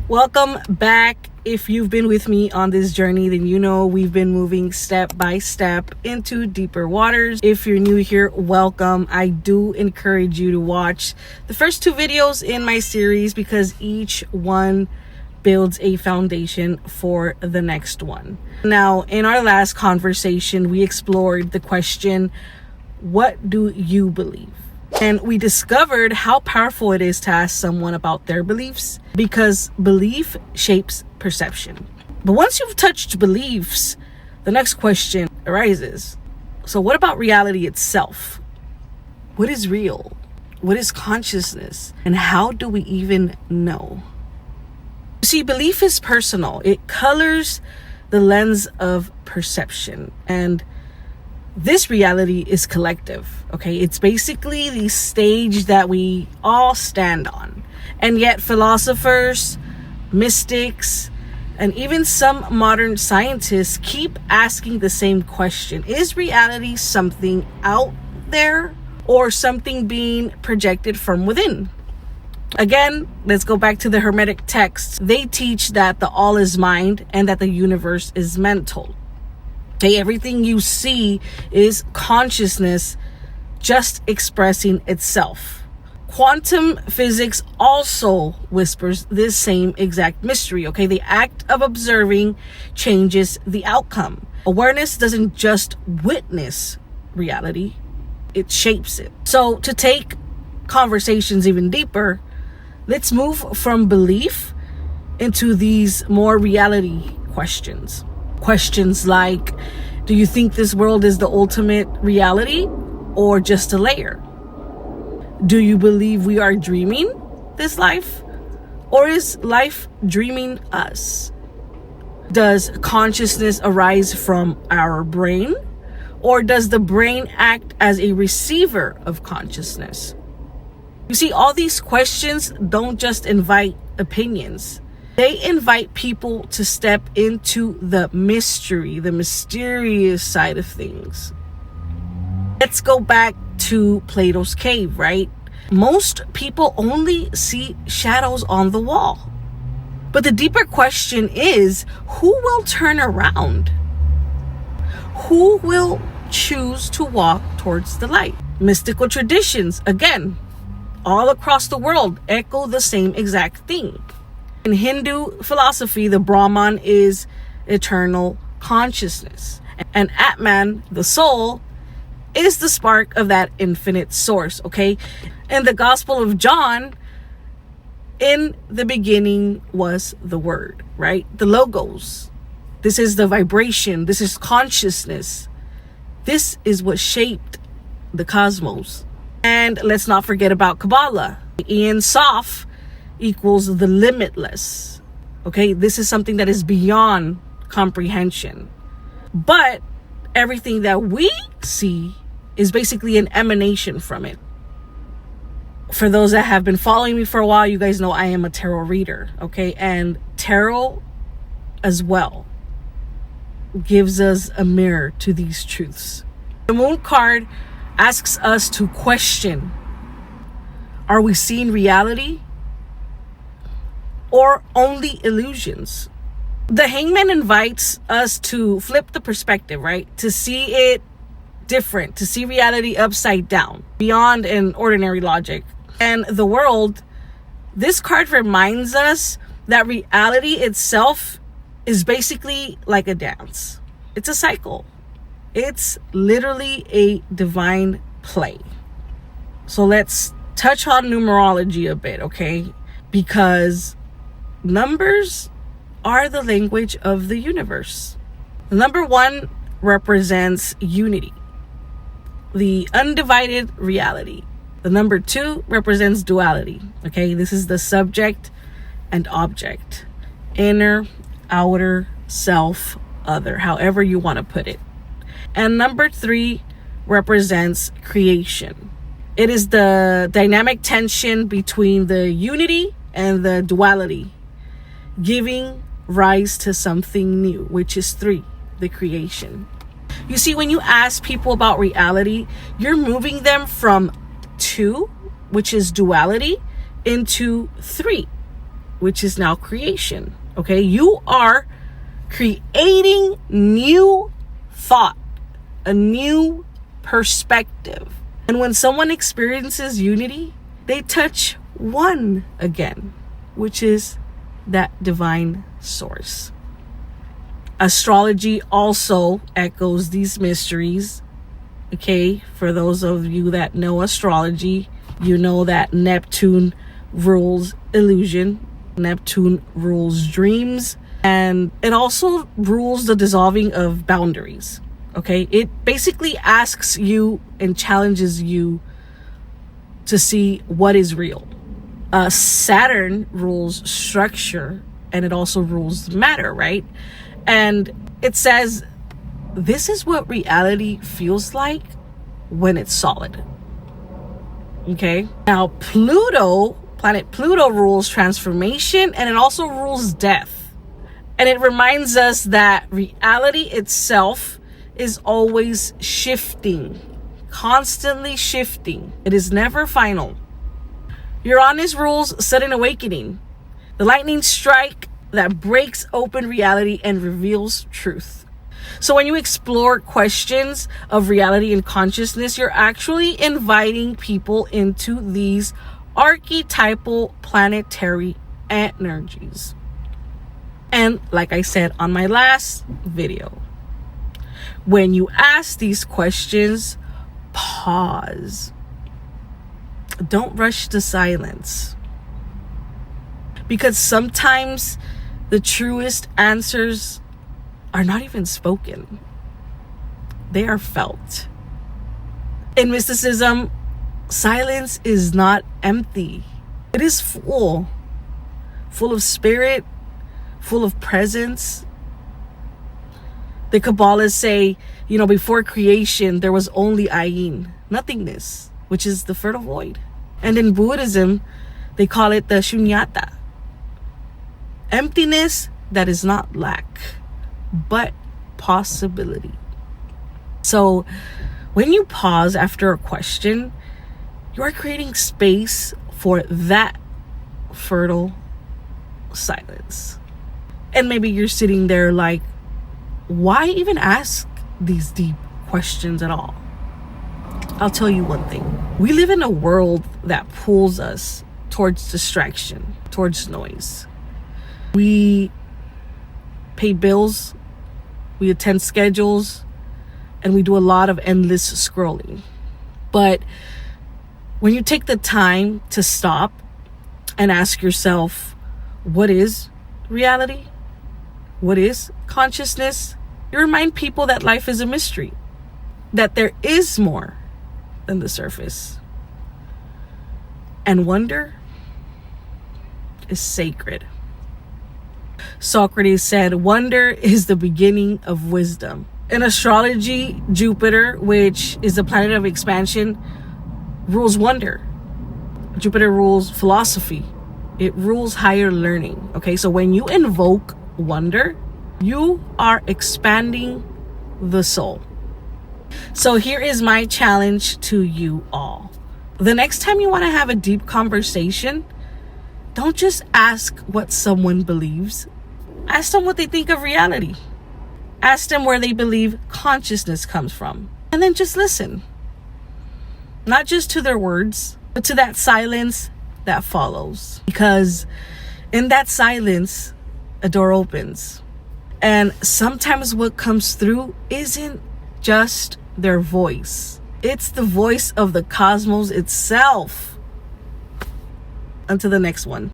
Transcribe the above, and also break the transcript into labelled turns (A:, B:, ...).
A: Welcome back. If you've been with me on this journey, then you know we've been moving step by step into deeper waters. If you're new here, welcome. I do encourage you to watch the first two videos in my series because each one builds a foundation for the next one. Now, in our last conversation, we explored the question, what do you believe? And we discovered how powerful it is to ask someone about their beliefs because belief shapes perception. But once you've touched beliefs, the next question arises. So what about reality itself? What is real? What is consciousness? And how do we even know? See, belief is personal. It colors the lens of perception. And this reality is collective, okay? It's basically the stage that we all stand on. And yet philosophers, mystics, and even some modern scientists keep asking the same question. Is reality something out there or something being projected from within? Again, let's go back to the Hermetic texts. They teach that the all is mind and that the universe is mental. Okay, everything you see is consciousness just expressing itself. Quantum physics also whispers this same exact mystery, okay? The act of observing changes the outcome. Awareness doesn't just witness reality, it shapes it. So to take conversations even deeper, let's move from belief into these more reality questions. Questions like, do you think this world is the ultimate reality or just a layer? Do you believe we are dreaming this life or is life dreaming us? Does consciousness arise from our brain or does the brain act as a receiver of consciousness? You see, all these questions don't just invite opinions. They invite people to step into the mystery, the mysterious side of things. Let's go back to Plato's cave, right? Most people only see shadows on the wall. But the deeper question is, who will turn around? Who will choose to walk towards the light? Mystical traditions, again, all across the world echo the same exact thing. In Hindu philosophy, the Brahman is eternal consciousness. And Atman, the soul, is the spark of that infinite source, okay? In the Gospel of John, in the beginning was the Word, right? The Logos. This is the vibration. This is consciousness. This is what shaped the cosmos. And let's not forget about Kabbalah. Ein Sof equals the limitless. Okay, this is something that is beyond comprehension. But everything that we see is basically an emanation from it. For those that have been following me for a while, you guys know I am a tarot reader, okay? And tarot as well gives us a mirror to these truths. The Moon card asks us to question, are we seeing reality or only illusions? The Hangman invites us to flip the perspective, right? To see it different, to see reality upside down, beyond an ordinary logic. And the world, this card reminds us that reality itself is basically like a dance. It's a cycle. It's literally a divine play. So let's touch on numerology a bit, okay? Because numbers are the language of the universe. Number 1 represents unity, the undivided reality. The number 2 represents duality, okay? This is the subject and object, inner, outer, self, other, however you want to put it. And number 3 represents creation. It is the dynamic tension between the unity and the duality, giving rise to something new, which is 3, the creation. You see, when you ask people about reality, you're moving them from 2, which is duality, into 3, which is now creation. Okay, you are creating new thought, a new perspective. And when someone experiences unity, they touch one again, which is that divine source. Astrology also echoes these mysteries. Okay, for those of you that know astrology, you know that Neptune rules illusion, Neptune rules dreams, and it also rules the dissolving of boundaries. Okay, it basically asks you and challenges you to see what is real. Saturn rules structure, and it also rules matter, right? And it says, this is what reality feels like when it's solid. Okay, now planet Pluto rules transformation, and it also rules death. And it reminds us that reality itself is always shifting, constantly shifting. It is never final. Uranus rules sudden awakening, the lightning strike that breaks open reality and reveals truth. So when you explore questions of reality and consciousness, you're actually inviting people into these archetypal planetary energies. And like I said on my last video, when you ask these questions, pause. Don't rush to silence. Because sometimes the truest answers are not even spoken. They are felt. In mysticism, silence is not empty. It is full of spirit, full of presence. The Kabbalists say, before creation, there was only ayin, nothingness, which is the fertile void. And in Buddhism, they call it the shunyata, emptiness that is not lack, but possibility. So when you pause after a question, you are creating space for that fertile silence. And maybe you're sitting there like, why even ask these deep questions at all? I'll tell you one thing. We live in a world that pulls us towards distraction, towards noise. We pay bills, we attend schedules, and we do a lot of endless scrolling. But when you take the time to stop and ask yourself, what is reality? What is consciousness? You remind people that life is a mystery, that there is more than the surface. And wonder is sacred. Socrates said, wonder is the beginning of wisdom. In astrology, Jupiter, which is the planet of expansion, rules wonder. Jupiter rules philosophy. It rules higher learning. Okay, so when you invoke wonder, you are expanding the soul. So here is my challenge to you all. The next time you want to have a deep conversation, don't just ask what someone believes. Ask them what they think of reality. Ask them where they believe consciousness comes from. And then just listen. Not just to their words, but to that silence that follows. Because in that silence, a door opens. And sometimes what comes through isn't just their voice. It's the voice of the cosmos itself. Until the next one.